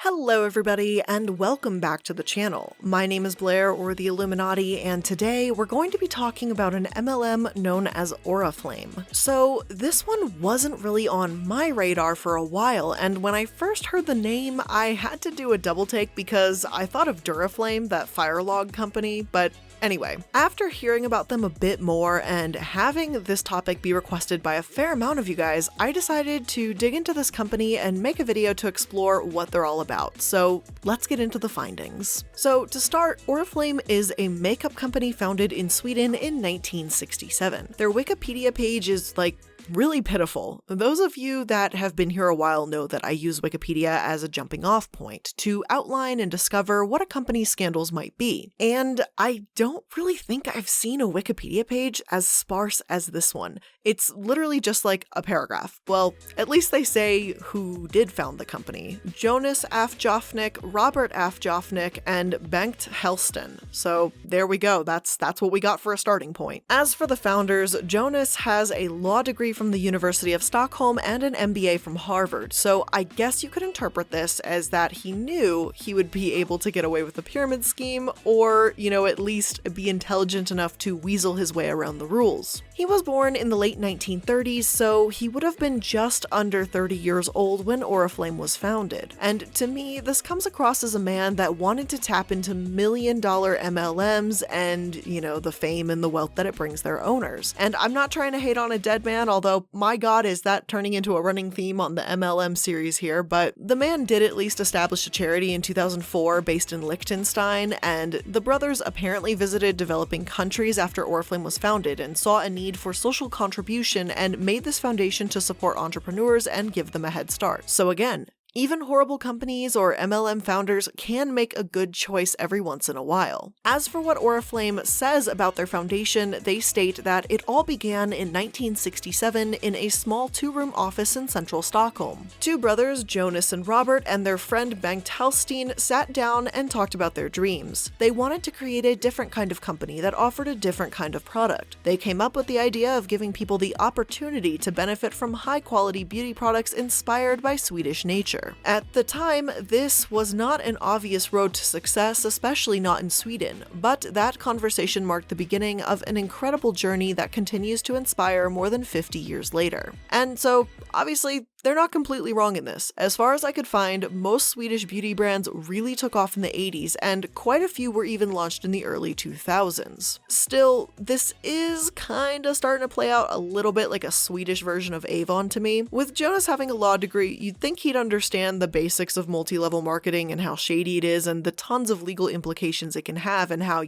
Hello everybody, and welcome back to the channel. My name is Blair, or the Illuminati, and today we're going to be talking about an MLM known as Oriflame. So this one wasn't really on my radar for a while, and when I first heard the name, I had to do a double take because I thought of Duraflame, that fire log company, but anyway, after hearing about them a bit more and having this topic be requested by a fair amount of you guys, I decided to dig into this company and make a video to explore what they're all about. So let's get into the findings. So to start, Oriflame is a makeup company founded in Sweden in 1967. Their Wikipedia page is really pitiful. Those of you that have been here a while know that I use Wikipedia as a jumping off point to outline and discover what a company's scandals might be. And I don't really think I've seen a Wikipedia page as sparse as this one. It's literally just like a paragraph. Well, at least they say who did found the company. Jonas af Joffnick, Robert af Joffnick, and Bengt Helston. So there we go. That's what we got for a starting point. As for the founders, Jonas has a law degree from the University of Stockholm and an MBA from Harvard, so I guess you could interpret this as that he knew he would be able to get away with the pyramid scheme, or, at least be intelligent enough to weasel his way around the rules. He was born in the late 1930s, so he would have been just under 30 years old when Oriflame was founded. And to me, this comes across as a man that wanted to tap into million-dollar MLMs and, the fame and the wealth that it brings their owners. And I'm not trying to hate on a dead man, although, my god, is that turning into a running theme on the MLM series here, but the man did at least establish a charity in 2004 based in Liechtenstein, and the brothers apparently visited developing countries after Oriflame was founded and saw a need for social contribution and made this foundation to support entrepreneurs and give them a head start. So again, even horrible companies or MLM founders can make a good choice every once in a while. As for what Oriflame says about their foundation, they state that it all began in 1967 in a small two-room office in central Stockholm. Two brothers, Jonas and Robert, and their friend Bengt Helston sat down and talked about their dreams. They wanted to create a different kind of company that offered a different kind of product. They came up with the idea of giving people the opportunity to benefit from high-quality beauty products inspired by Swedish nature. At the time, this was not an obvious road to success, especially not in Sweden, but that conversation marked the beginning of an incredible journey that continues to inspire more than 50 years later. And so, obviously, they're not completely wrong in this. As far as I could find, most Swedish beauty brands really took off in the 80s, and quite a few were even launched in the early 2000s. Still, this is kinda starting to play out a little bit like a Swedish version of Avon to me. With Jonas having a law degree, you'd think he'd understand the basics of multi-level marketing and how shady it is and the tons of legal implications it can have and how,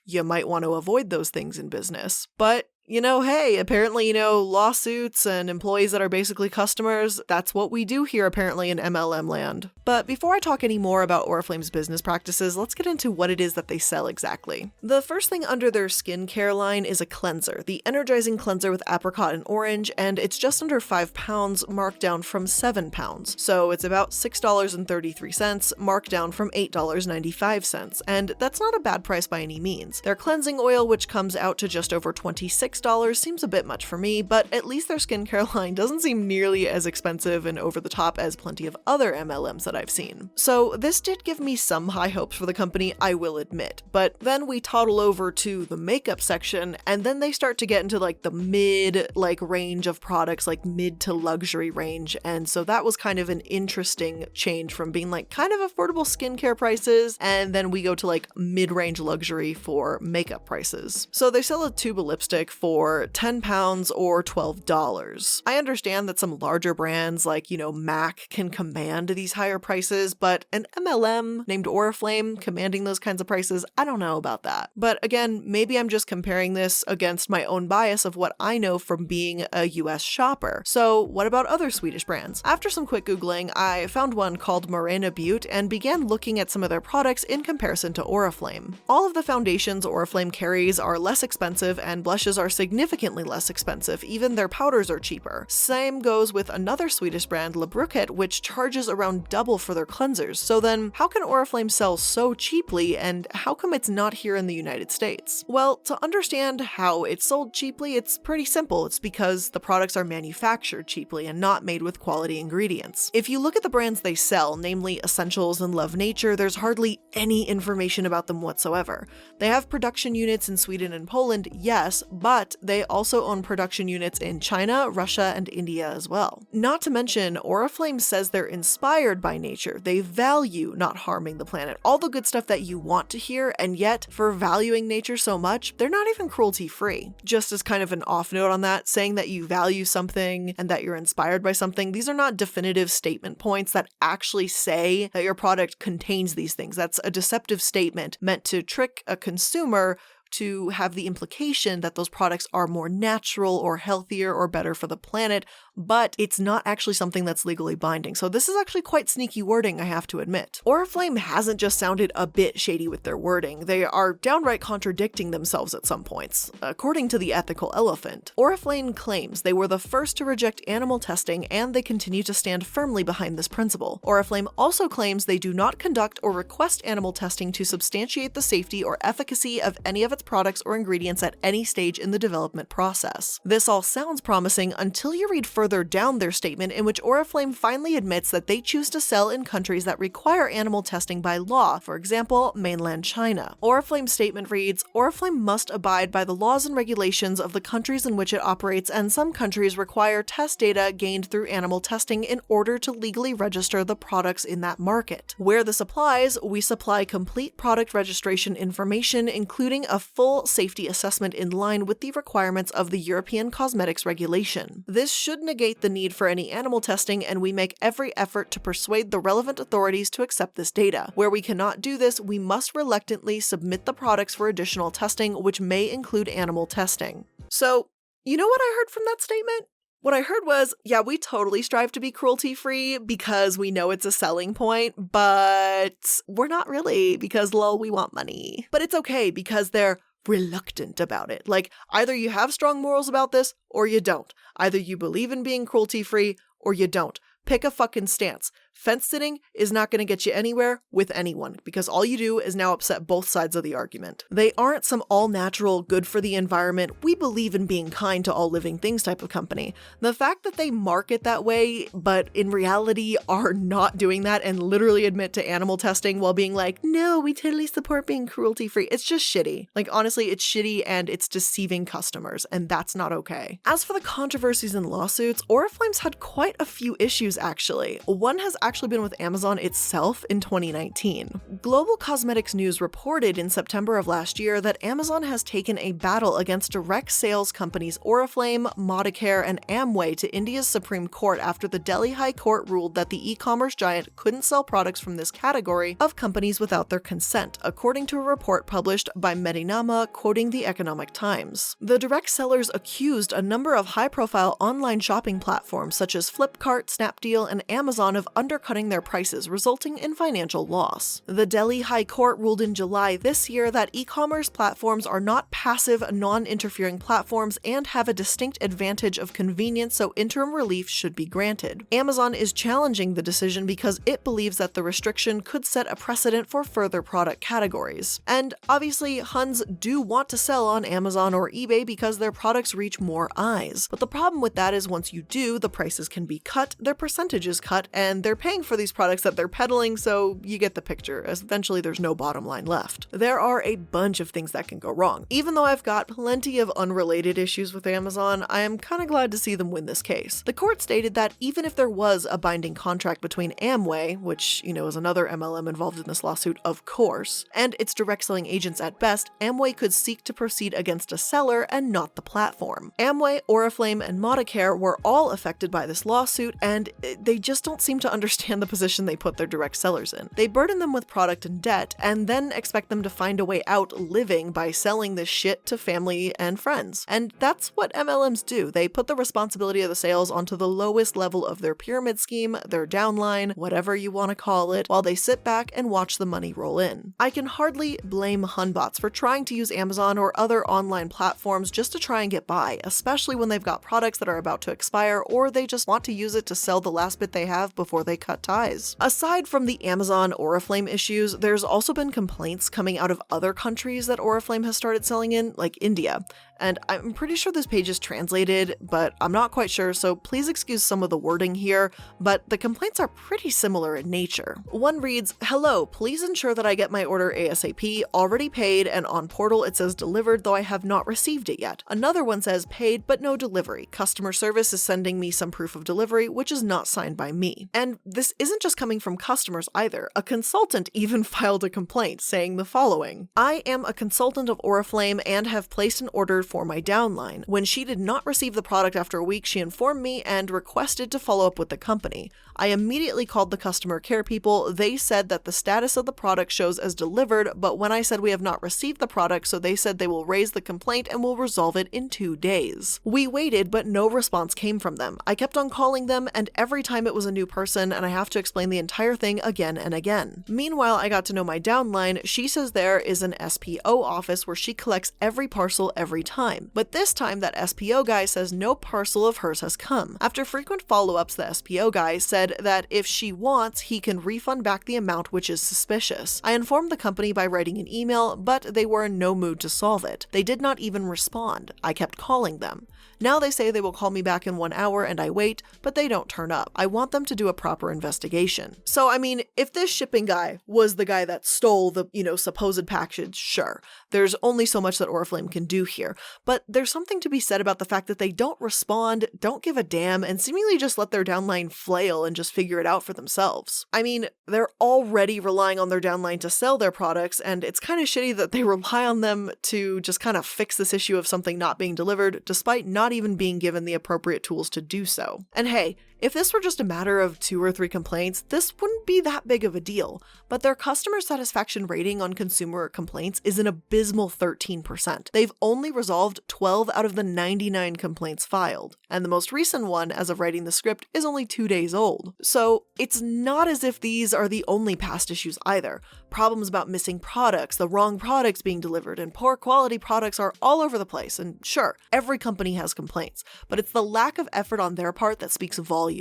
you might want to avoid those things in business. But hey, apparently, lawsuits and employees that are basically customers, that's what we do here apparently in MLM land. But before I talk any more about Oriflame's business practices, let's get into what it is that they sell exactly. The first thing under their skincare line is a cleanser, the Energizing Cleanser with apricot and orange, and it's just under £5, marked down from £7. So it's about $6.33, marked down from $8.95, and that's not a bad price by any means. Their cleansing oil, which comes out to just over $26, seems a bit much for me, but at least their skincare line doesn't seem nearly as expensive and over the top as plenty of other MLMs that I've seen. So this did give me some high hopes for the company, I will admit, but then we toddle over to the makeup section, and then they start to get into the mid range of products, mid to luxury range, and so that was kind of an interesting change from being kind of affordable skincare prices, and then we go to mid-range luxury for makeup prices. So they sell a tube of lipstick for £10 or $12. I understand that some larger brands like, MAC can command these higher prices, but an MLM named Oriflame commanding those kinds of prices, I don't know about that. But again, maybe I'm just comparing this against my own bias of what I know from being a US shopper. So what about other Swedish brands? After some quick Googling, I found one called Morena Beauty and began looking at some of their products in comparison to Oriflame. All of the foundations Oriflame carries are less expensive and blushes are significantly less expensive, even their powders are cheaper. Same goes with another Swedish brand, which charges around double for their cleansers. So then, how can Oriflame sell so cheaply, and how come it's not here in the United States? Well, to understand how it's sold cheaply, it's pretty simple. It's because the products are manufactured cheaply and not made with quality ingredients. If you look at the brands they sell, namely Essentials and Love Nature, there's hardly any information about them whatsoever. They have production units in Sweden and Poland, yes, but they also own production units in China, Russia, and India as well. Not to mention, Oriflame says they're inspired by nature. They value not harming the planet, all the good stuff that you want to hear, and yet, for valuing nature so much, they're not even cruelty-free. Just as kind of an off note on that, saying that you value something and that you're inspired by something, these are not definitive statement points that actually say that your product contains these things. That's a deceptive statement meant to trick a consumer to have the implication that those products are more natural or healthier or better for the planet, but it's not actually something that's legally binding. So this is actually quite sneaky wording, I have to admit. Oriflame hasn't just sounded a bit shady with their wording, they are downright contradicting themselves at some points. According to the Ethical Elephant, Oriflame claims they were the first to reject animal testing and they continue to stand firmly behind this principle. Oriflame also claims they do not conduct or request animal testing to substantiate the safety or efficacy of any of its products or ingredients at any stage in the development process. This all sounds promising until you read further down their statement, in which Oriflame finally admits that they choose to sell in countries that require animal testing by law, for example, mainland China. Oriflame's statement reads, Oriflame must abide by the laws and regulations of the countries in which it operates, and some countries require test data gained through animal testing in order to legally register the products in that market. Where this applies, we supply complete product registration information, including a full safety assessment in line with the requirements of the European Cosmetics Regulation. This should negate the need for any animal testing, and we make every effort to persuade the relevant authorities to accept this data. Where we cannot do this, we must reluctantly submit the products for additional testing, which may include animal testing. So, you know what I heard from that statement? What I heard was, yeah, we totally strive to be cruelty-free because we know it's a selling point, but we're not really because, lol, we want money. But it's okay because they're reluctant about it. Like, either you have strong morals about this or you don't. Either you believe in being cruelty-free or you don't. Pick a fucking stance. Fence sitting is not going to get you anywhere with anyone because all you do is now upset both sides of the argument. They aren't some all-natural, good for the environment, we believe in being kind to all living things type of company. The fact that they market that way, but in reality are not doing that and literally admit to animal testing while being like, no, we totally support being cruelty-free, it's just shitty. Like, honestly, it's shitty and it's deceiving customers, and that's not okay. As for the controversies and lawsuits, Oriflame's had quite a few issues actually. One has actually been with Amazon itself in 2019. Global Cosmetics News reported in September of last year that Amazon has taken a battle against direct sales companies Oriflame, Modicare, and Amway to India's Supreme Court after the Delhi High Court ruled that the e-commerce giant couldn't sell products from this category of companies without their consent, according to a report published by Medinama quoting the Economic Times. The direct sellers accused a number of high-profile online shopping platforms such as Flipkart, Snapdeal, and Amazon of undercutting their prices, resulting in financial loss. The Delhi High Court ruled in July this year that e-commerce platforms are not passive, non-interfering platforms and have a distinct advantage of convenience, so interim relief should be granted. Amazon is challenging the decision because it believes that the restriction could set a precedent for further product categories. And obviously, Huns do want to sell on Amazon or eBay because their products reach more eyes. But the problem with that is once you do, the prices can be cut, their percentages cut, and they're paying for these products that they're peddling, so you get the picture, as eventually there's no bottom line left. There are a bunch of things that can go wrong. Even though I've got plenty of unrelated issues with Amazon, I am kinda glad to see them win this case. The court stated that even if there was a binding contract between Amway, which, is another MLM involved in this lawsuit, of course, and its direct selling agents at best, Amway could seek to proceed against a seller and not the platform. Amway, Oriflame, and Modicare were all affected by this lawsuit, and they just don't seem to understand understand the position they put their direct sellers in. They burden them with product and debt, and then expect them to find a way out living by selling this shit to family and friends. And that's what MLMs do. They put the responsibility of the sales onto the lowest level of their pyramid scheme, their downline, whatever you want to call it, while they sit back and watch the money roll in. I can hardly blame Hunbots for trying to use Amazon or other online platforms just to try and get by, especially when they've got products that are about to expire or they just want to use it to sell the last bit they have before they cut ties. Aside from the Amazon Oriflame issues, there's also been complaints coming out of other countries that Oriflame has started selling in, like India. And I'm pretty sure this page is translated, but I'm not quite sure, so please excuse some of the wording here, but the complaints are pretty similar in nature. One reads, "Hello, please ensure that I get my order ASAP, already paid, and on portal it says delivered, though I have not received it yet." Another one says paid, but no delivery. Customer service is sending me some proof of delivery, which is not signed by me. And this isn't just coming from customers either. A consultant even filed a complaint saying the following: "I am a consultant of Oriflame and have placed an order for my downline. When she did not receive the product after a week, she informed me and requested to follow up with the company. I immediately called the customer care people. They said that the status of the product shows as delivered, but when I said we have not received the product, so they said they will raise the complaint and will resolve it in 2 days. We waited, but no response came from them. I kept on calling them, and every time it was a new person, and I have to explain the entire thing again and again. Meanwhile, I got to know my downline. She says there is an SPO office where she collects every parcel every time. But this time, that SPO guy says no parcel of hers has come. After frequent follow-ups, the SPO guy said that if she wants, he can refund back the amount, which is suspicious. I informed the company by writing an email, but they were in no mood to solve it. They did not even respond. I kept calling them. Now they say they will call me back in 1 hour and I wait, but they don't turn up. I want them to do a proper investigation." So, I mean, if this shipping guy was the guy that stole the, supposed package, sure. There's only so much that Oriflame can do here. But there's something to be said about the fact that they don't respond, don't give a damn, and seemingly just let their downline flail and just figure it out for themselves. I mean, they're already relying on their downline to sell their products, and it's kind of shitty that they rely on them to just kind of fix this issue of something not being delivered, despite not even being given the appropriate tools to do so. And hey, if this were just a matter of 2 or 3 complaints, this wouldn't be that big of a deal, but their customer satisfaction rating on consumer complaints is an abysmal 13%. They've only resolved 12 out of the 99 complaints filed, and the most recent one, as of writing the script, is only 2 days old. So it's not as if these are the only past issues either. Problems about missing products, the wrong products being delivered, and poor quality products are all over the place, and sure, every company has complaints, but it's the lack of effort on their part that speaks volumes.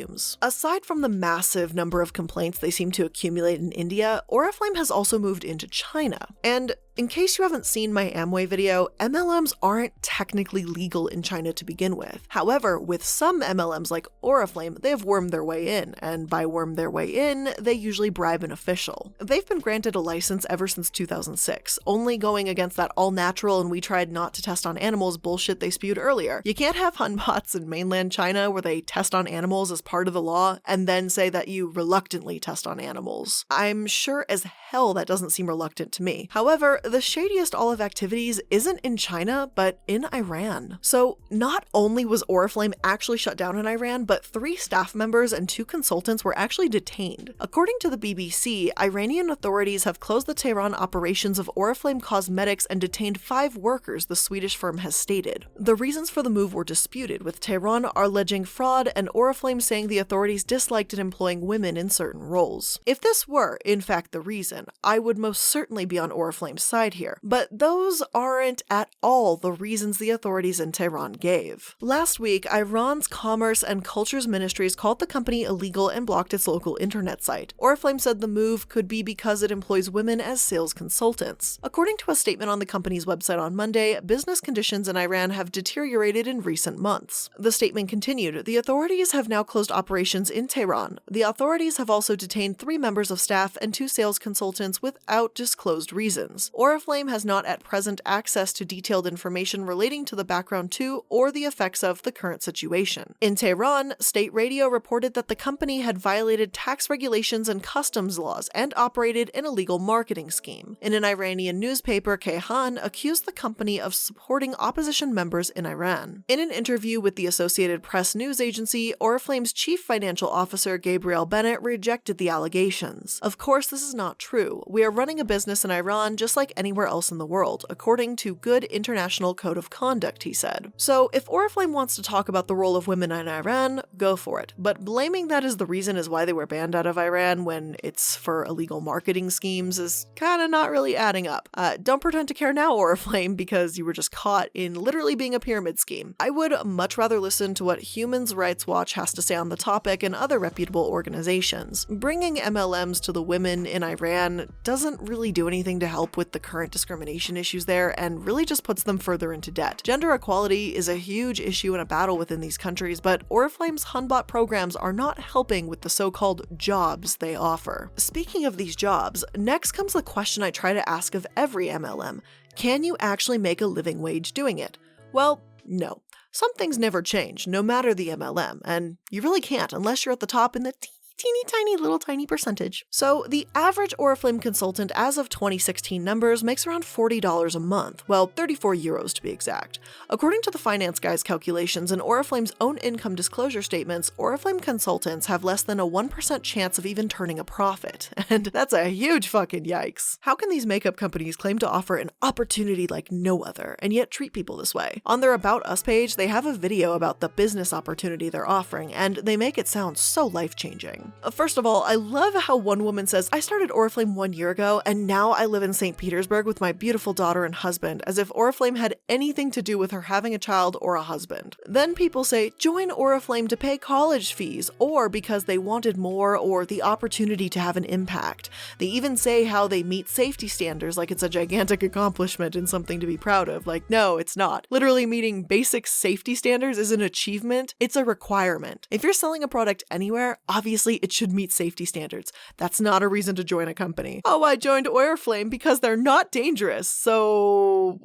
Aside from the massive number of complaints they seem to accumulate in India, Oriflame has also moved into China. And in case you haven't seen my Amway video, MLMs aren't technically legal in China to begin with. However, with some MLMs like Oriflame, they have wormed their way in, and by worm their way in, they usually bribe an official. They've been granted a license ever since 2006, only going against that all-natural and we tried not to test on animals bullshit they spewed earlier. You can't have Hunbots in mainland China where they test on animals as part of the law and then say that you reluctantly test on animals. I'm sure as hell that doesn't seem reluctant to me. However, the shadiest all of activities isn't in China, but in Iran. So not only was Oriflame actually shut down in Iran, but 3 staff members and 2 consultants were actually detained. According to the BBC, Iranian authorities have closed the Tehran operations of Oriflame Cosmetics and detained 5 workers, the Swedish firm has stated. The reasons for the move were disputed, with Tehran alleging fraud and Oriflame saying the authorities disliked it employing women in certain roles. If this were, in fact, the reason, I would most certainly be on Oriflame's side here, but those aren't at all the reasons the authorities in Tehran gave. Last week, Iran's Commerce and Cultures Ministries called the company illegal and blocked its local internet site. Oriflame said the move could be because it employs women as sales consultants. According to a statement on the company's website on Monday, business conditions in Iran have deteriorated in recent months. The statement continued, "The authorities have now closed operations in Tehran. The authorities have also detained 3 members of staff and 2 sales consultants without disclosed reasons. Oriflame has not at present access to detailed information relating to the background to or the effects of the current situation." In Tehran, state radio reported that the company had violated tax regulations and customs laws and operated an illegal marketing scheme. In an Iranian newspaper, Kayhan accused the company of supporting opposition members in Iran. In an interview with the Associated Press news agency, Oriflame Oriflame's chief financial officer, Gabriel Bennett, rejected the allegations. Of course, this is not true. We are running a business in Iran just like anywhere else in the world, according to good international code of conduct, he said. So if Oriflame wants to talk about the role of women in Iran, go for it. But blaming that as the reason is why they were banned out of Iran when it's for illegal marketing schemes is kinda not really adding up. Don't pretend to care now, Oriflame, because you were just caught in literally being a pyramid scheme. I would much rather listen to what Human Rights Watch has to say on the topic and other reputable organizations. Bringing MLMs to the women in Iran doesn't really do anything to help with the current discrimination issues there and really just puts them further into debt. Gender equality is a huge issue and a battle within these countries, but Oriflame's Hunbot programs are not helping with the so-called jobs they offer. Speaking of these jobs, next comes the question I try to ask of every MLM. Can you actually make a living wage doing it? Well, no. Some things never change, no matter the MLM, and you really can't unless you're at the top in the teeny tiny little tiny percentage. So the average Oriflame consultant as of 2016 numbers makes around $40 a month, well, 34 euros to be exact. According to the Finance Guy's calculations and Oriflame's own income disclosure statements, Oriflame consultants have less than a 1% chance of even turning a profit, and that's a huge fucking yikes. How can these makeup companies claim to offer an opportunity like no other and yet treat people this way? On their About Us page, they have a video about the business opportunity they're offering, and they make it sound so life-changing. First of all, I love how one woman says, "I started Oriflame 1 year ago, and now I live in St. Petersburg with my beautiful daughter and husband," as if Oriflame had anything to do with her having a child or a husband. Then people say, join Oriflame to pay college fees, or because they wanted more or the opportunity to have an impact. They even say how they meet safety standards like it's a gigantic accomplishment and something to be proud of. Like, no, it's not. Literally meeting basic safety standards is an achievement, it's a requirement. If you're selling a product anywhere, obviously it should meet safety standards. That's not a reason to join a company. Oh, I joined Oriflame because they're not dangerous. So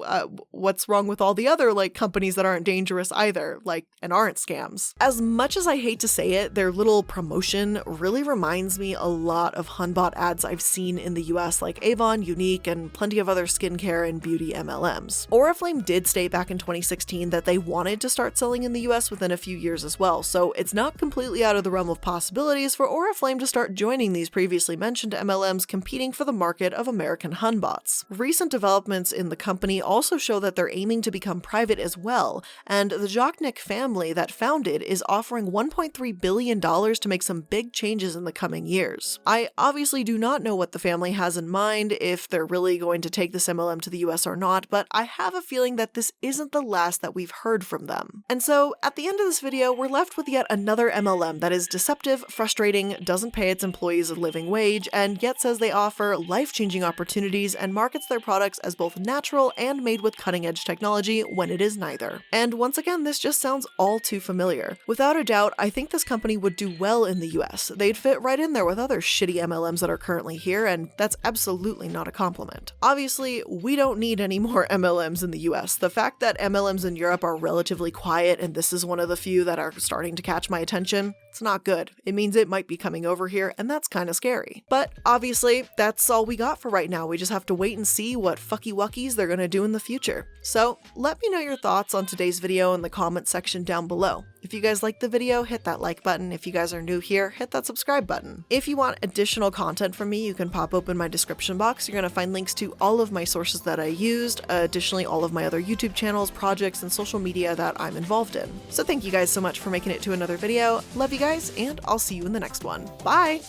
what's wrong with all the other companies that aren't dangerous either, and aren't scams? As much as I hate to say it, their little promotion really reminds me a lot of Hunbot ads I've seen in the US, like Avon, Unique, and plenty of other skincare and beauty MLMs. Oriflame did state back in 2016 that they wanted to start selling in the US within a few years as well, so it's not completely out of the realm of possibilities for Oriflame to start joining these previously mentioned MLMs competing for the market of American Hunbots. Recent developments in the company also show that they're aiming to become private as well, and the Jochnik family that founded is offering $1.3 billion to make some big changes in the coming years. I obviously do not know what the family has in mind, if they're really going to take this MLM to the US or not, but I have a feeling that this isn't the last that we've heard from them. And so, at the end of this video, we're left with yet another MLM that is deceptive, frustrating, doesn't pay its employees a living wage, and yet says they offer life-changing opportunities and markets their products as both natural and made with cutting-edge technology when it is neither. And once again, this just sounds all too familiar. Without a doubt, I think this company would do well in the US. They'd fit right in there with other shitty MLMs that are currently here, and that's absolutely not a compliment. Obviously, we don't need any more MLMs in the US. The fact that MLMs in Europe are relatively quiet and this is one of the few that are starting to catch my attention, it's not good. It means it might be coming over here, and that's kind of scary. But obviously, that's all we got for right now. We just have to wait and see what fucky wuckies they're gonna do in the future. So let me know your thoughts on today's video in the comment section down below. If you guys liked the video, hit that like button. If you guys are new here, hit that subscribe button. If you want additional content from me, you can pop open my description box. You're gonna find links to all of my sources that I used, additionally all of my other YouTube channels, projects, and social media that I'm involved in. So thank you guys so much for making it to another video. Love you guys, and I'll see you in the next one. Bye!